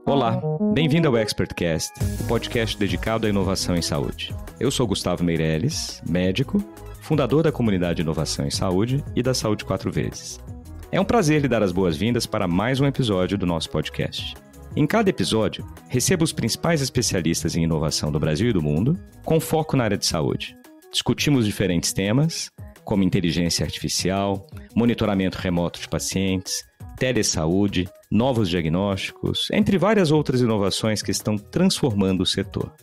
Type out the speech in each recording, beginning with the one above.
Olá, bem-vindo ao ExpertCast, o podcast dedicado à inovação em saúde. Eu sou Gustavo Meirelles, médico, fundador da comunidade de inovação em saúde e da Saúde 4 vezes. É um prazer lhe dar as boas-vindas para mais um episódio do nosso podcast. Em cada episódio, recebo os principais especialistas em inovação do Brasil e do mundo, com foco na área de saúde. Discutimos diferentes temas, como inteligência artificial, monitoramento remoto de pacientes, telesaúde, novos diagnósticos, entre várias outras inovações que estão transformando o setor.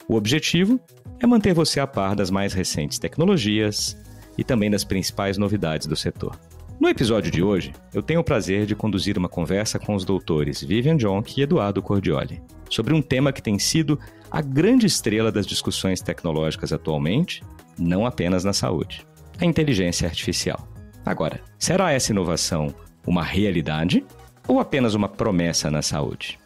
O objetivo é manter você a par das mais recentes tecnologias e também das principais novidades do setor. No episódio de hoje, eu tenho o prazer de conduzir uma conversa com os doutores Vivian Jonk e Eduardo Cordioli, sobre um tema que tem sido a grande estrela das discussões tecnológicas atualmente, não apenas na saúde: a inteligência artificial. Agora, será essa inovação uma realidade ou apenas uma promessa na saúde?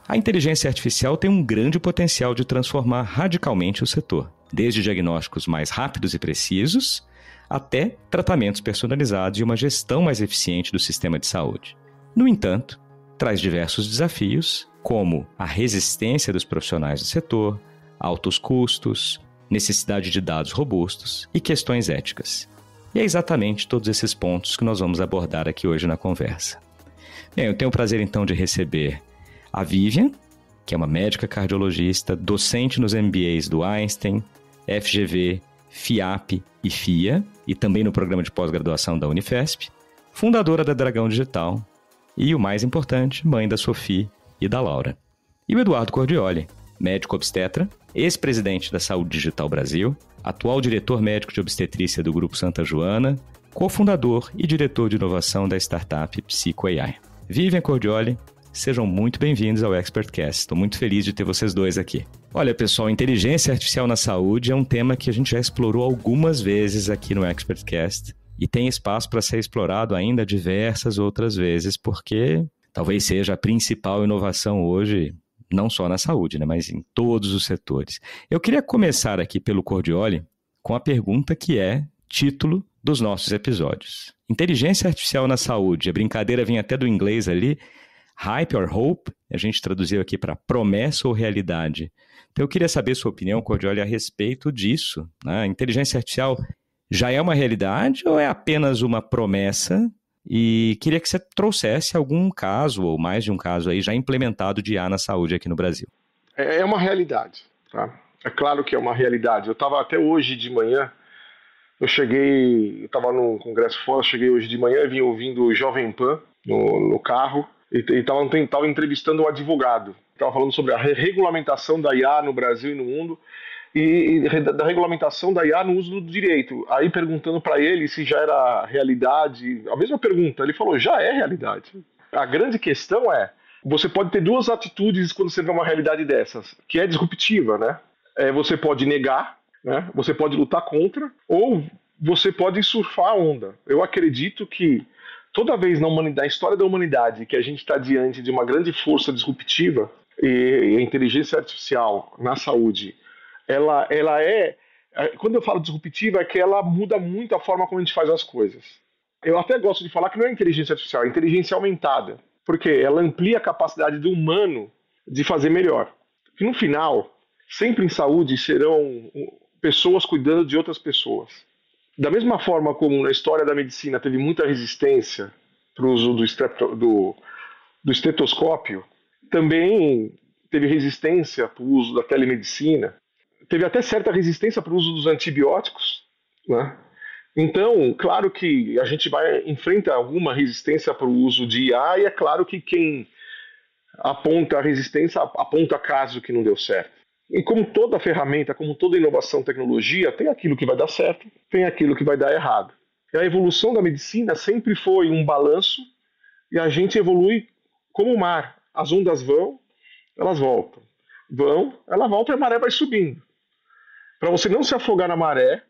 A inteligência artificial tem um grande potencial de transformar radicalmente o setor, desde diagnósticos mais rápidos e precisos até tratamentos personalizados e uma gestão mais eficiente do sistema de saúde. No entanto, traz diversos desafios, como a resistência dos profissionais do setor, altos custos, necessidade de dados robustos e questões éticas. E é exatamente todos esses pontos que nós vamos abordar aqui hoje na conversa. Bem, eu tenho o prazer então de receber a Vivian, que é uma médica cardiologista, docente nos MBAs do Einstein, FGV, FIAP e FIA, e também no programa de pós-graduação da Unifesp, fundadora da Dragão Digital e, o mais importante, mãe da Sophie e da Laura. E o Eduardo Cordioli, médico obstetra, ex-presidente da Saúde Digital Brasil, atual diretor médico de obstetrícia do Grupo Santa Joana, cofundador e diretor de inovação da startup PsicoAI. Vivian Cordioli, sejam muito bem-vindos ao ExpertCast. Estou muito feliz de ter vocês dois aqui. Olha, pessoal, inteligência artificial na saúde é um tema que a gente já explorou algumas vezes aqui no ExpertCast e tem espaço para ser explorado ainda diversas outras vezes, porque talvez seja a principal inovação hoje, não só na saúde, né, mas em todos os setores. Eu queria começar aqui pelo Cordioli com a pergunta que é título dos nossos episódios. Inteligência artificial na saúde, a brincadeira vem até do inglês ali, hype or hope, a gente traduziu aqui para promessa ou realidade. Então eu queria saber sua opinião, Cordioli, a respeito disso, né? A inteligência artificial já é uma realidade ou é apenas uma promessa? E queria que você trouxesse algum caso, ou mais de um caso aí, já implementado de IA na saúde aqui no Brasil. É uma realidade, tá? É claro que é uma realidade. Eu estava até hoje de manhã, eu estava no congresso fora, cheguei hoje de manhã e vim ouvindo o Jovem Pan no carro, e estava entrevistando um advogado. Estava falando sobre a regulamentação da IA no Brasil e no mundo, e da regulamentação da IA no uso do direito. Aí perguntando para ele se já era realidade, a mesma pergunta, ele falou, já é realidade. A grande questão é, você pode ter duas atitudes quando você vê uma realidade dessas, que é disruptiva, né? Você pode negar, né? Você pode lutar contra, ou você pode surfar a onda. Eu acredito que toda vez na história da humanidade que a gente está diante de uma grande força disruptiva, e a inteligência artificial na saúde, ela é, quando eu falo disruptiva, é que ela muda muito a forma como a gente faz as coisas. Eu até gosto de falar que não é inteligência artificial, é inteligência aumentada, porque ela amplia a capacidade do humano de fazer melhor. E no final, sempre em saúde serão pessoas cuidando de outras pessoas. Da mesma forma como na história da medicina teve muita resistência para o uso do estetoscópio, também teve resistência para o uso da telemedicina, teve até certa resistência para o uso dos antibióticos, né? Então, claro que a gente enfrenta alguma resistência para o uso de IA, e é claro que quem aponta a resistência aponta caso que não deu certo. E como toda ferramenta, como toda inovação, tecnologia, tem aquilo que vai dar certo, tem aquilo que vai dar errado. E a evolução da medicina sempre foi um balanço, e a gente evolui como o mar. As ondas vão, elas voltam. Ela volta e a maré vai subindo. Para você não se afogar na maré,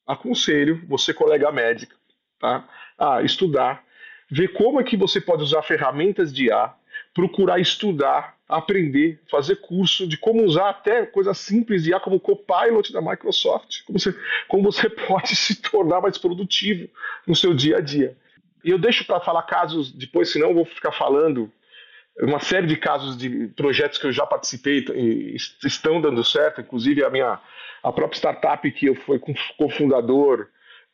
aconselho você, colega médico, tá? A estudar, ver como é que você pode usar ferramentas de IA, procurar estudar, aprender, fazer curso de como usar até coisas simples de IA, como o Copilot da Microsoft, como você pode se tornar mais produtivo no seu dia a dia. E eu deixo para falar casos depois, senão eu vou ficar falando uma série de casos de projetos que eu já participei e estão dando certo, inclusive a própria startup que eu fui cofundador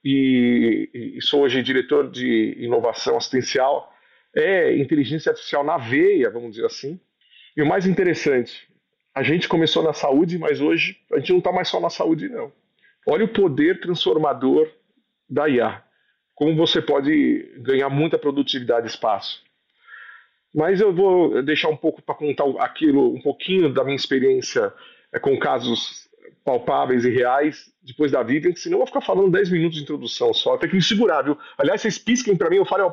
e sou hoje diretor de inovação assistencial, é inteligência artificial na veia, vamos dizer assim. E o mais interessante, a gente começou na saúde, mas hoje a gente não está mais só na saúde, não. Olha o poder transformador da IA. Como você pode ganhar muita produtividade e espaço. Mas eu vou deixar um pouco para contar um pouquinho da minha experiência com casos palpáveis e reais depois da Vivian, senão eu vou ficar falando 10 minutos de introdução só. Tem que me segurar, viu? Aliás, vocês pisquem para mim, eu falo,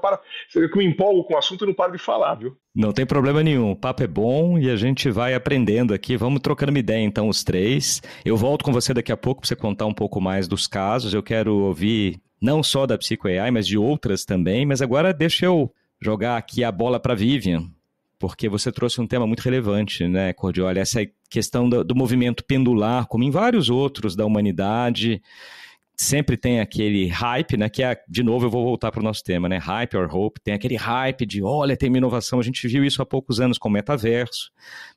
você vê que eu me empolgo com o assunto e não paro de falar, viu? Não tem problema nenhum, o papo é bom e a gente vai aprendendo aqui, vamos trocando uma ideia então os três. Eu volto com você daqui a pouco para você contar um pouco mais dos casos, eu quero ouvir não só da PsicoAI, mas de outras também, mas agora deixa eu jogar aqui a bola para a Vivian, porque você trouxe um tema muito relevante, né, Cordioli? Essa questão do movimento pendular, como em vários outros da humanidade, sempre tem aquele hype, né, que de novo eu vou voltar para o nosso tema, né, hype or hope, tem aquele hype de, olha, tem uma inovação, a gente viu isso há poucos anos com o metaverso.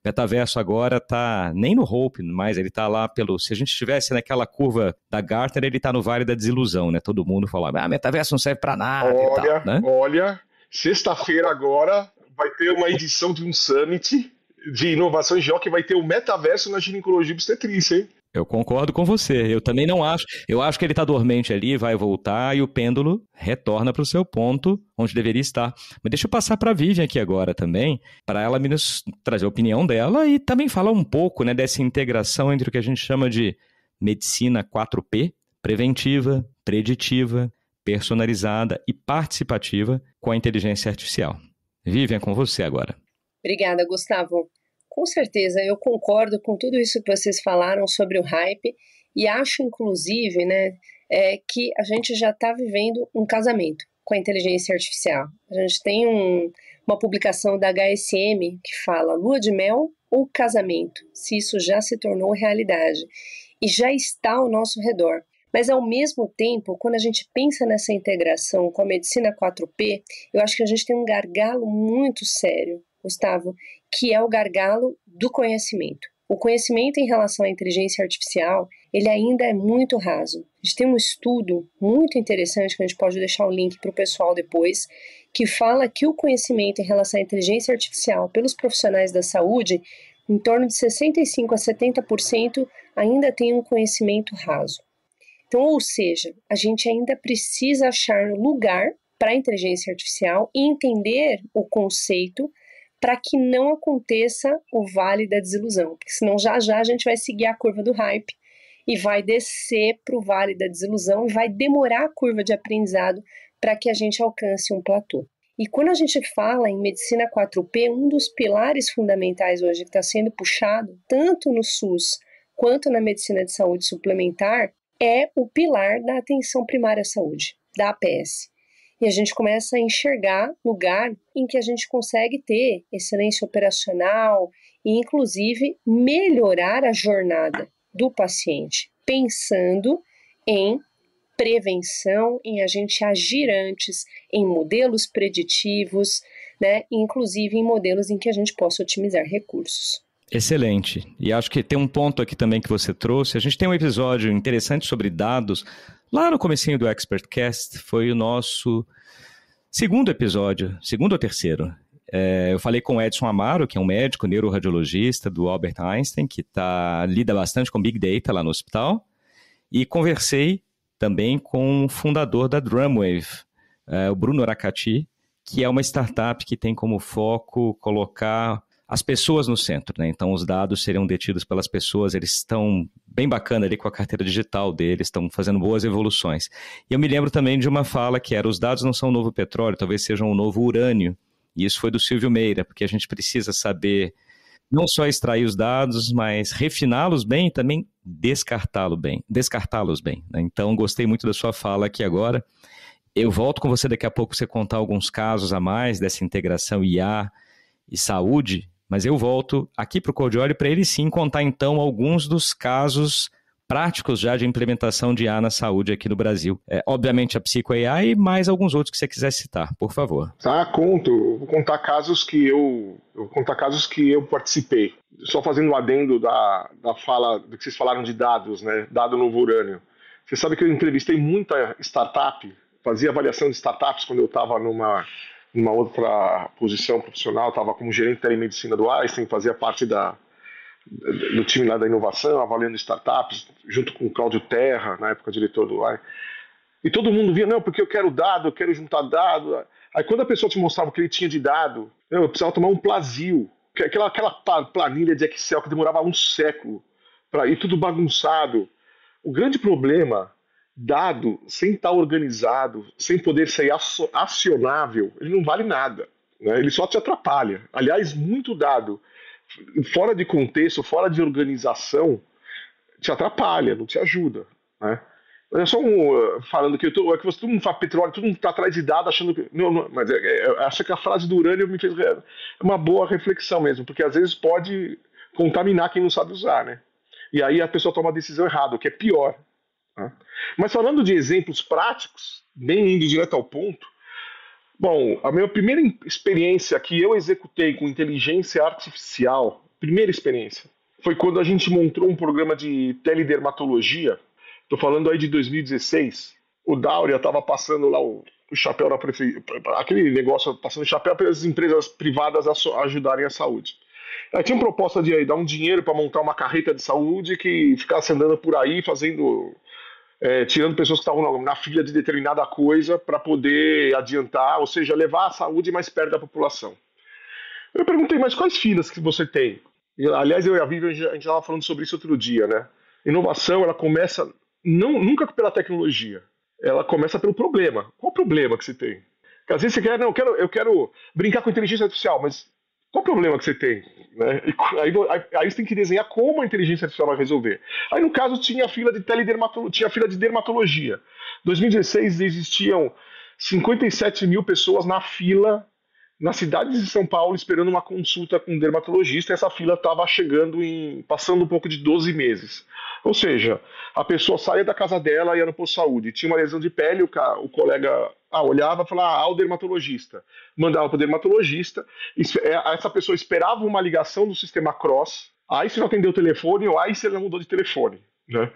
Metaverso agora está nem no hope, mas ele está lá se a gente estivesse naquela curva da Gartner, ele está no vale da desilusão, né, todo mundo fala, metaverso não serve para nada e tal, né? Olha, sexta-feira agora vai ter uma edição de um summit de inovação em GO que vai ter o metaverso na ginecologia e obstetrícia, hein? Eu concordo com você, eu também não acho, eu acho que ele está dormente ali, vai voltar e o pêndulo retorna para o seu ponto onde deveria estar. Mas deixa eu passar para a Vivian aqui agora também, para ela me trazer a opinião dela e também falar um pouco, né, dessa integração entre o que a gente chama de medicina 4P, preventiva, preditiva, personalizada e participativa com a inteligência artificial. Vivian, com você agora. Obrigada, Gustavo. Com certeza, eu concordo com tudo isso que vocês falaram sobre o hype e acho, inclusive, né, que a gente já está vivendo um casamento com a inteligência artificial. A gente tem uma publicação da HSM que fala lua de mel ou casamento, se isso já se tornou realidade e já está ao nosso redor. Mas, ao mesmo tempo, quando a gente pensa nessa integração com a medicina 4P, eu acho que a gente tem um gargalo muito sério, Gustavo, que é o gargalo do conhecimento. O conhecimento em relação à inteligência artificial, ele ainda é muito raso. A gente tem um estudo muito interessante, que a gente pode deixar o link para o pessoal depois, que fala que o conhecimento em relação à inteligência artificial pelos profissionais da saúde, em torno de 65% a 70% ainda tem um conhecimento raso. Então, ou seja, a gente ainda precisa achar lugar para a inteligência artificial e entender o conceito para que não aconteça o vale da desilusão, porque senão já a gente vai seguir a curva do hype e vai descer para o vale da desilusão e vai demorar a curva de aprendizado para que a gente alcance um platô. E quando a gente fala em medicina 4P, um dos pilares fundamentais hoje que está sendo puxado, tanto no SUS quanto na medicina de saúde suplementar, é o pilar da atenção primária à saúde, da APS. E a gente começa a enxergar lugar em que a gente consegue ter excelência operacional e, inclusive, melhorar a jornada do paciente, pensando em prevenção, em a gente agir antes, em modelos preditivos, né, inclusive em modelos em que a gente possa otimizar recursos. Excelente. E acho que tem um ponto aqui também que você trouxe. A gente tem um episódio interessante sobre dados. Lá no comecinho do ExpertCast foi o nosso segundo episódio, segundo ou terceiro. Eu falei com o Edson Amaro, que é um médico neuroradiologista do Albert Einstein, que lida bastante com Big Data lá no hospital. E conversei também com o fundador da Drumwave, o Bruno Aracati, que é uma startup que tem como foco colocar as pessoas no centro, né? Então os dados seriam detidos pelas pessoas, eles estão bem bacana ali com a carteira digital deles, estão fazendo boas evoluções. E eu me lembro também de uma fala que era, os dados não são o novo petróleo, talvez sejam o novo urânio, e isso foi do Silvio Meira, porque a gente precisa saber não só extrair os dados, mas refiná-los bem e também descartá-los bem, né? Então gostei muito da sua fala aqui agora. Eu volto com você daqui a pouco para você contar alguns casos a mais dessa integração IA e saúde, mas eu volto aqui para o Cordioli para ele sim contar então alguns dos casos práticos já de implementação de IA na saúde aqui no Brasil. Obviamente a Psico AI e mais alguns outros que você quiser citar, por favor. Conto. Vou contar casos que eu participei. Só fazendo um adendo da fala do que vocês falaram de dados, né? Dado novo urânio. Você sabe que eu entrevistei muita startup, fazia avaliação de startups quando eu estava numa outra posição profissional, estava como gerente de telemedicina do Einstein, fazia parte do time lá da inovação, avaliando startups, junto com o Cláudio Terra, na época diretor do Einstein. E todo mundo via, não, porque eu quero dado, eu quero juntar dado. Aí quando a pessoa te mostrava o que ele tinha de dado, eu precisava tomar um Plasil, aquela planilha de Excel que demorava um século, para ir tudo bagunçado. O grande problema, dado sem estar organizado, sem poder ser acionável, ele não vale nada, né? Ele só te atrapalha. Aliás, muito dado fora de contexto, fora de organização, te atrapalha, não te ajuda, né? É só falando que todo mundo fala petróleo, todo mundo está atrás de dado achando que. Não, mas acho que a frase do urânio me fez uma boa reflexão mesmo, porque às vezes pode contaminar quem não sabe usar, né? E aí a pessoa toma a decisão errada, o que é pior. Né? Mas falando de exemplos práticos, bem indo direto ao ponto, bom, a minha primeira experiência que eu executei com inteligência artificial, primeira experiência, foi quando a gente montou um programa de teledermatologia. Estou falando aí de 2016. O Dáurea estava passando lá o chapéu da prefeitura, aquele negócio, passando o chapéu para as empresas privadas ajudarem a saúde. Aí tinha uma proposta de dar um dinheiro para montar uma carreta de saúde que ficasse andando por aí tirando pessoas que estavam na fila de determinada coisa para poder adiantar, ou seja, levar a saúde mais perto da população. Eu perguntei, mas quais filas que você tem? Aliás, eu e a Vivian, a gente estava falando sobre isso outro dia, né? Inovação, ela começa nunca pela tecnologia, ela começa pelo problema. Qual o problema que você tem? Porque às vezes você quer, não, eu quero brincar com inteligência artificial, mas qual o problema que você tem? Né? Aí você tem que desenhar como a inteligência artificial vai resolver. Aí no caso tinha fila de dermatologia. Em 2016 existiam 57 mil pessoas na fila na cidade de São Paulo esperando uma consulta com um dermatologista. Essa fila estava passando um pouco de 12 meses. Ou seja, a pessoa saía da casa dela e ia no posto de saúde, tinha uma lesão de pele, o colega olhava e falava, o dermatologista. Mandava para o dermatologista, essa pessoa esperava uma ligação do sistema Cross, aí se não atendeu o telefone, ou aí se ele mudou de telefone. Né?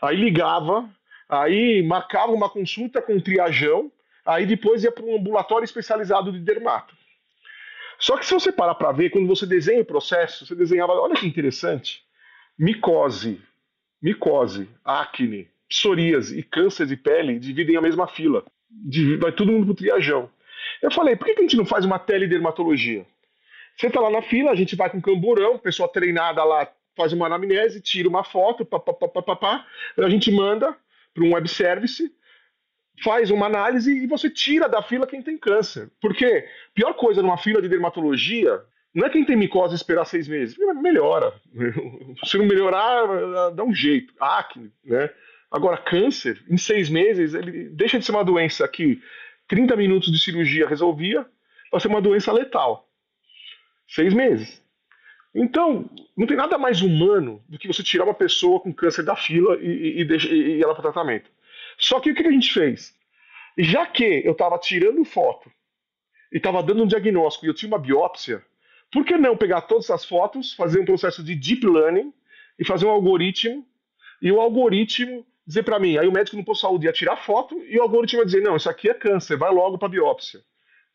Aí ligava, aí marcava uma consulta com um triajão, aí depois ia para um ambulatório especializado de dermato. Só que se você parar para ver, quando você desenha o processo, você desenhava, olha que interessante, micose, acne, psoríase e câncer de pele dividem a mesma fila. Vai todo mundo pro triajão. Eu falei, por que a gente não faz uma teledermatologia? Você tá lá na fila, a gente vai com camburão, pessoa treinada lá faz uma anamnese, tira uma foto, a gente manda para um web service, faz uma análise e você tira da fila quem tem câncer. Porque pior coisa numa fila de dermatologia não é quem tem micose esperar 6 meses. Melhora. Se não melhorar, dá um jeito. Acne, né? Agora, câncer, em 6 meses, ele deixa de ser uma doença que 30 minutos de cirurgia resolvia para ser uma doença letal. 6 meses. Então, não tem nada mais humano do que você tirar uma pessoa com câncer da fila e ela para tratamento. Só que o que a gente fez? Já que eu estava tirando foto e estava dando um diagnóstico e eu tinha uma biópsia, por que não pegar todas essas fotos, fazer um processo de deep learning e fazer um algoritmo, e o algoritmo dizer para mim, aí o médico no posto de saúde ia tirar foto e o algoritmo ia dizer, não, isso aqui é câncer, vai logo para a biópsia.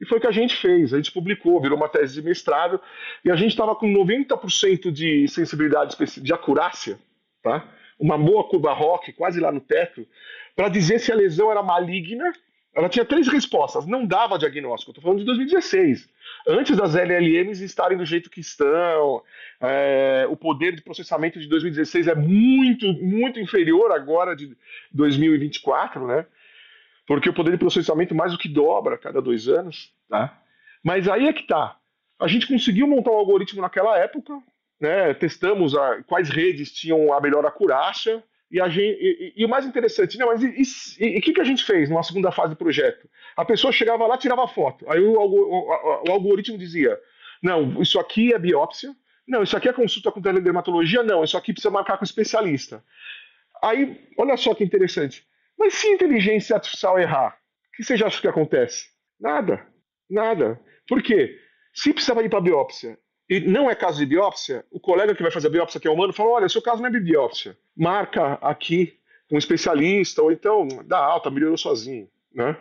E foi o que a gente fez, a gente publicou, virou uma tese de mestrado, e a gente estava com 90% de sensibilidade de acurácia, tá? Uma boa curva ROC, quase lá no teto, para dizer se a lesão era maligna. Ela tinha 3 respostas, não dava diagnóstico, estou falando de 2016. Antes das LLMs estarem do jeito que estão, o poder de processamento de 2016 é muito, muito inferior agora de 2024, né? Porque o poder de processamento mais do que dobra a cada 2 anos. Tá? Mas aí é que tá. A gente conseguiu montar um algoritmo naquela época, né? Testamos quais redes tinham a melhor acurácia, e o mais interessante, não, mas o que a gente fez numa segunda fase do projeto? A pessoa chegava lá, tirava foto. Aí o algoritmo dizia, não, isso aqui é biópsia, não, isso aqui é consulta com teledermatologia, não, isso aqui precisa marcar com especialista. Aí, olha só que interessante. Mas se a inteligência artificial errar, o que vocês acham que acontece? Nada. Nada. Por quê? Se precisava ir para biópsia e não é caso de biópsia, o colega que vai fazer a biópsia, que é humano, fala: olha, seu caso não é biópsia. Marca aqui um especialista, ou então dá alta, melhorou sozinho. Né?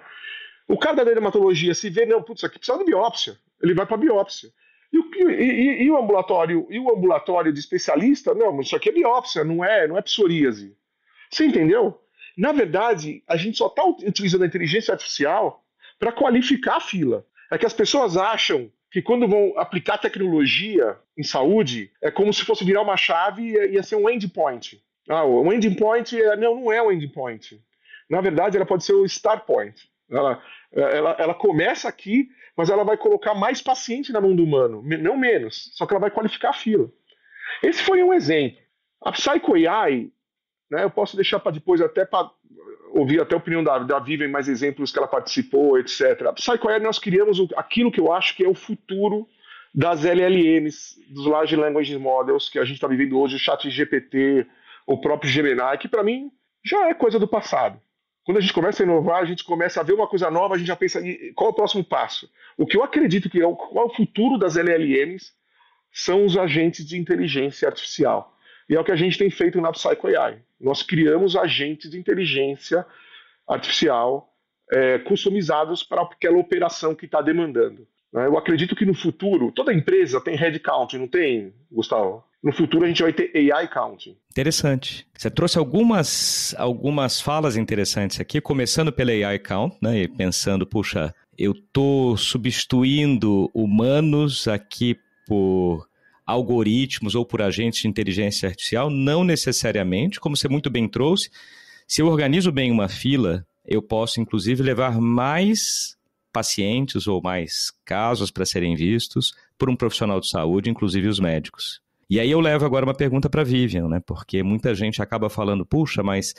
O cara da dermatologia, se vê, não, putz, aqui precisa de biópsia, ele vai para biópsia. E o ambulatório de especialista, não, isso aqui é biópsia, não é psoríase. Você entendeu? Na verdade, a gente só está utilizando a inteligência artificial para qualificar a fila. É que as pessoas acham que quando vão aplicar tecnologia em saúde, é como se fosse virar uma chave e ia ser um endpoint. O endpoint não é um endpoint. Na verdade, ela pode ser o start point. Ela começa aqui, mas ela vai colocar mais paciente na mão do humano, não menos. Só que ela vai qualificar a fila. Esse foi um exemplo. A Psycho AI, né, eu posso deixar para depois até para ouvir até a opinião da Vivian, mais exemplos que ela participou, etc. A Psycho AI, nós criamos aquilo que eu acho que é o futuro das LLMs, dos Large Language Models, que a gente está vivendo hoje, o ChatGPT, o próprio Gemini, que para mim já é coisa do passado. Quando a gente começa a inovar, a gente começa a ver uma coisa nova, a gente já pensa qual é o próximo passo. O que eu acredito que qual é o futuro das LLMs são os agentes de inteligência artificial. E é o que a gente tem feito na Psycho AI. Nós criamos agentes de inteligência artificial customizados para aquela operação que está demandando. Eu acredito que no futuro, toda empresa tem headcount, não tem, Gustavo? No futuro a gente vai ter AI counting. Interessante. Você trouxe algumas falas interessantes aqui, começando pela AI count, né? E pensando, puxa, eu estou substituindo humanos aqui por algoritmos ou por agentes de inteligência artificial? Não necessariamente, como você muito bem trouxe. Se eu organizo bem uma fila, eu posso, inclusive, levar mais pacientes ou mais casos para serem vistos por um profissional de saúde, inclusive os médicos. E aí eu levo agora uma pergunta para a Vivian, né? Porque muita gente acaba falando, puxa, mas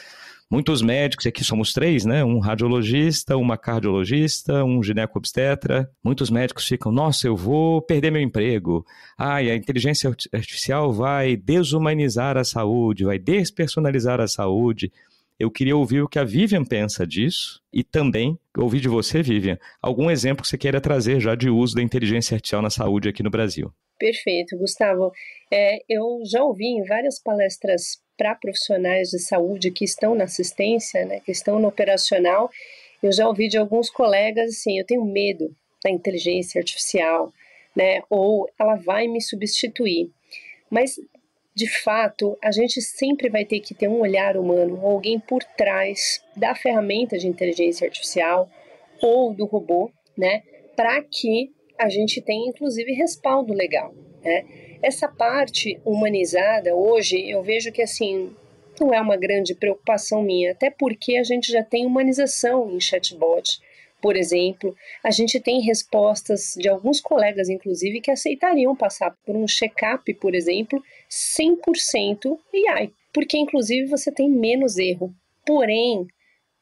muitos médicos, e aqui somos 3, né? Um radiologista, uma cardiologista, um gineco-obstetra. Muitos médicos ficam, nossa, eu vou perder meu emprego. A inteligência artificial vai desumanizar a saúde, vai despersonalizar a saúde. Eu queria ouvir o que a Vivian pensa disso e também ouvir de você, Vivian, algum exemplo que você queira trazer já de uso da inteligência artificial na saúde aqui no Brasil. Perfeito, Gustavo. Eu já ouvi em várias palestras para profissionais de saúde que estão na assistência, né, que estão no operacional, eu já ouvi de alguns colegas assim, eu tenho medo da inteligência artificial, né, ou ela vai me substituir. Mas, de fato, a gente sempre vai ter que ter um olhar humano, alguém por trás da ferramenta de inteligência artificial ou do robô, né, para que a gente tem, inclusive, respaldo legal, né? Essa parte humanizada, hoje, eu vejo que, assim, não é uma grande preocupação minha, até porque a gente já tem humanização em chatbot, por exemplo. A gente tem respostas de alguns colegas, inclusive, que aceitariam passar por um check-up, por exemplo, 100% AI, porque, inclusive, você tem menos erro. Porém,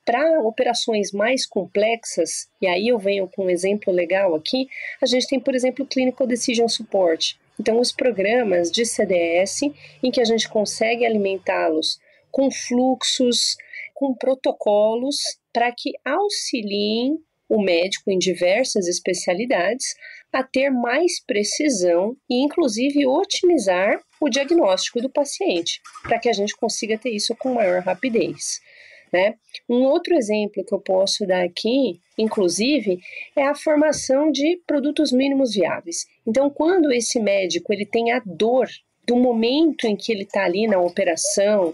para operações mais complexas, e aí eu venho com um exemplo legal aqui, a gente tem, por exemplo, o Clinical Decision Support. Então, os programas de CDS, em que a gente consegue alimentá-los com fluxos, com protocolos, para que auxiliem o médico em diversas especialidades a ter mais precisão e, inclusive, otimizar o diagnóstico do paciente, para que a gente consiga ter isso com maior rapidez. Né? Um outro exemplo que eu posso dar aqui, inclusive, é a formação de produtos mínimos viáveis. Então, quando esse médico ele tem a dor do momento em que ele está ali na operação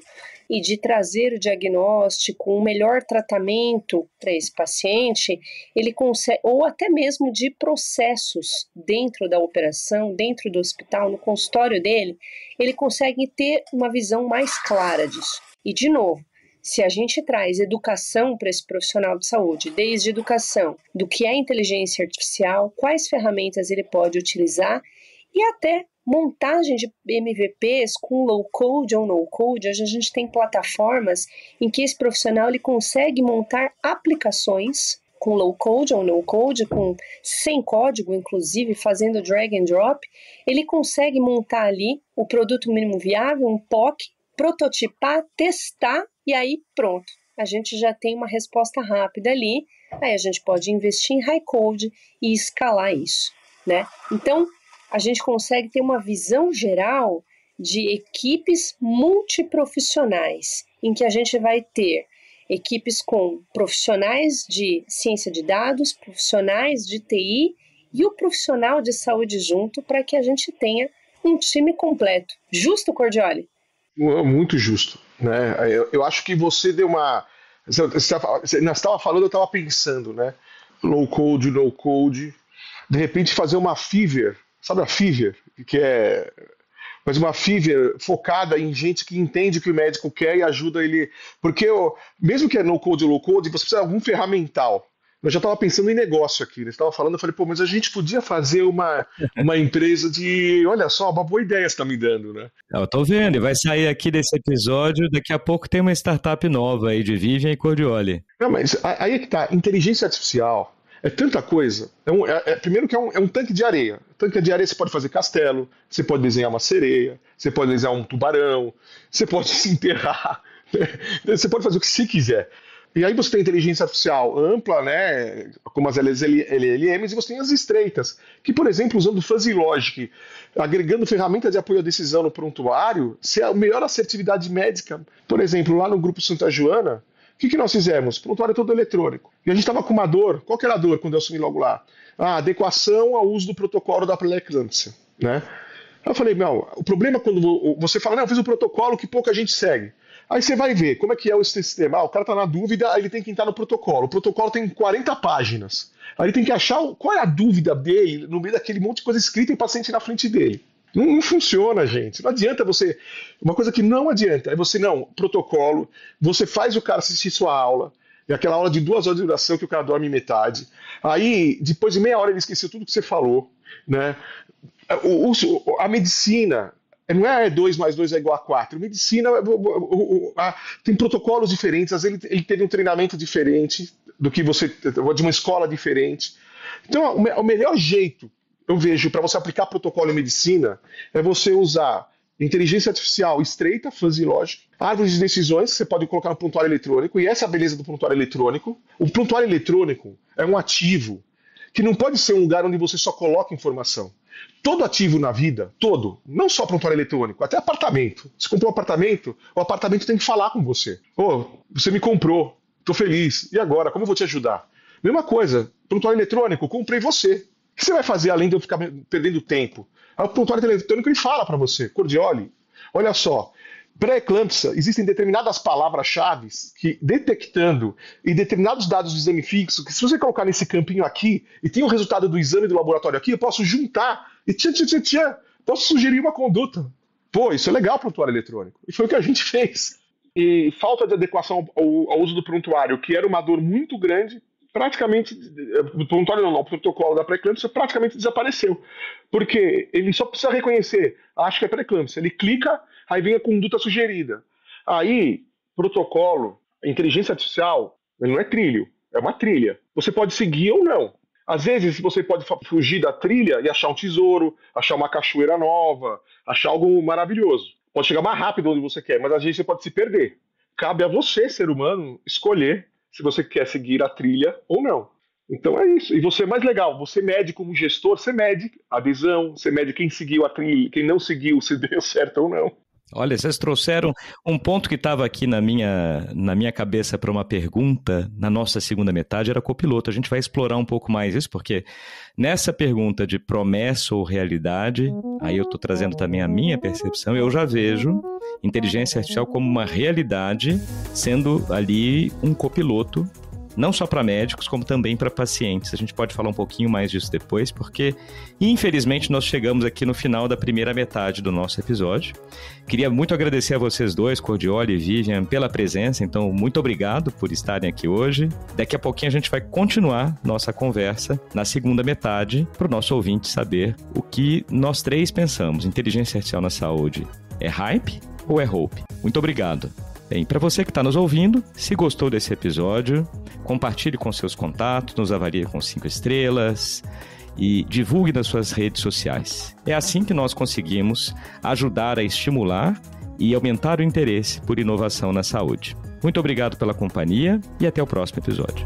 e de trazer o diagnóstico, um melhor tratamento para esse paciente, ele consegue, ou até mesmo de processos dentro da operação, dentro do hospital, no consultório dele, ele consegue ter uma visão mais clara disso. E, de novo, se a gente traz educação para esse profissional de saúde, desde educação do que é inteligência artificial, quais ferramentas ele pode utilizar e até montagem de MVPs com low code ou no code, hoje a gente tem plataformas em que esse profissional ele consegue montar aplicações com low code ou no code, sem código, inclusive fazendo drag and drop, ele consegue montar ali o produto mínimo viável, um POC, prototipar, testar e aí pronto. A gente já tem uma resposta rápida ali, aí a gente pode investir em high code e escalar isso, né? Então, a gente consegue ter uma visão geral de equipes multiprofissionais, em que a gente vai ter equipes com profissionais de ciência de dados, profissionais de TI e o profissional de saúde junto, para que a gente tenha um time completo. Justo, Cordioli? Muito justo, né? Eu acho que você deu uma... Você estava falando, eu estava pensando, né? Low code, no code. De repente fazer uma Fiverr, sabe a Fiverr? Que é... Mas uma Fiverr focada em gente que entende o que o médico quer e ajuda ele... Porque mesmo que é no code ou low code, você precisa de algum ferramental. Eu já estava pensando em negócio aqui, né? Você estava falando, eu falei, pô, mas a gente podia fazer uma empresa de... Olha só, uma boa ideia você está me dando, né? Eu tô vendo, vai sair aqui desse episódio, daqui a pouco tem uma startup nova aí de Vivian e Cordioli. Não, mas aí é que tá, inteligência artificial é tanta coisa. Primeiro que é um tanque de areia. Tanque de areia você pode fazer castelo, você pode desenhar uma sereia, você pode desenhar um tubarão, você pode se enterrar, né? Você pode fazer o que você quiser. E aí você tem inteligência artificial ampla, né, como as LLMs, e você tem as estreitas, que, por exemplo, usando Fuzzy Logic, agregando ferramentas de apoio à decisão no prontuário, se a melhor assertividade médica. Por exemplo, lá no Grupo Santa Joana, o que nós fizemos? Prontuário todo eletrônico. E a gente estava com uma dor. Qual que era a dor quando eu assumi logo lá? Adequação ao uso do protocolo da pré-eclâmpsia, né? Eu falei, não, o problema é quando você fala, não, eu fiz um protocolo que pouca gente segue. Aí você vai ver como é que é o sistema. O cara está na dúvida, aí ele tem que entrar no protocolo. O protocolo tem 40 páginas. Aí ele tem que achar qual é a dúvida dele no meio daquele monte de coisa escrita e o paciente na frente dele. Não funciona, gente. Não adianta você... Uma coisa que não adianta é você, protocolo, você faz o cara assistir sua aula, e aquela aula de 2 horas de duração que o cara dorme metade. Aí, depois de meia hora, ele esqueceu tudo que você falou, né? A medicina... Não é 2 mais 2 é igual a 4. Medicina tem protocolos diferentes, às vezes ele teve um treinamento diferente do que você, de uma escola diferente. Então, o melhor jeito, eu vejo, para você aplicar protocolo em medicina é você usar inteligência artificial estreita, Fuzzy Logic, árvores de decisões que você pode colocar no prontuário eletrônico, e essa é a beleza do prontuário eletrônico. O prontuário eletrônico é um ativo que não pode ser um lugar onde você só coloca informação. Todo ativo na vida, todo, não só prontuário eletrônico, até apartamento. Você comprou um apartamento, o apartamento tem que falar com você. Você me comprou, estou feliz, e agora, como eu vou te ajudar? Mesma coisa, prontuário eletrônico, comprei você. O que você vai fazer além de eu ficar perdendo tempo? Aí o prontuário eletrônico ele fala para você, Cordioli, olha só, pré-eclâmpsia, existem determinadas palavras-chave que, detectando e determinados dados do exame fixo, que se você colocar nesse campinho aqui e tem o resultado do exame do laboratório aqui, eu posso juntar e posso sugerir uma conduta. Pô, isso é legal, prontuário eletrônico. E foi o que a gente fez. E falta de adequação ao uso do prontuário, que era uma dor muito grande, praticamente, o protocolo da pré-eclâmpsia praticamente desapareceu. Porque ele só precisa reconhecer, acho que é pré-eclâmpsia, ele clica, aí vem a conduta sugerida. Aí, protocolo, inteligência artificial, não é trilho, é uma trilha. Você pode seguir ou não. Às vezes você pode fugir da trilha e achar um tesouro, achar uma cachoeira nova, achar algo maravilhoso. Pode chegar mais rápido onde você quer, mas às vezes você pode se perder. Cabe a você, ser humano, escolher se você quer seguir a trilha ou não. Então é isso. E você é mais legal, você mede como gestor, você mede a adesão, você mede quem seguiu a trilha, quem não seguiu, se deu certo ou não. Olha, vocês trouxeram um ponto que estava aqui na minha cabeça para uma pergunta na nossa segunda metade, era copiloto. A gente vai explorar um pouco mais isso, porque nessa pergunta de promessa ou realidade, aí eu estou trazendo também a minha percepção, eu já vejo inteligência artificial como uma realidade, sendo ali um copiloto, não só para médicos, como também para pacientes. A gente pode falar um pouquinho mais disso depois, porque, infelizmente, nós chegamos aqui no final da primeira metade do nosso episódio. Queria muito agradecer a vocês dois, Cordioli e Vivian, pela presença. Então, muito obrigado por estarem aqui hoje. Daqui a pouquinho a gente vai continuar nossa conversa na segunda metade, para o nosso ouvinte saber o que nós três pensamos. Inteligência artificial na saúde é hype ou é hope? Muito obrigado. Bem, para você que está nos ouvindo, se gostou desse episódio, compartilhe com seus contatos, nos avalie com 5 estrelas e divulgue nas suas redes sociais. É assim que nós conseguimos ajudar a estimular e aumentar o interesse por inovação na saúde. Muito obrigado pela companhia e até o próximo episódio.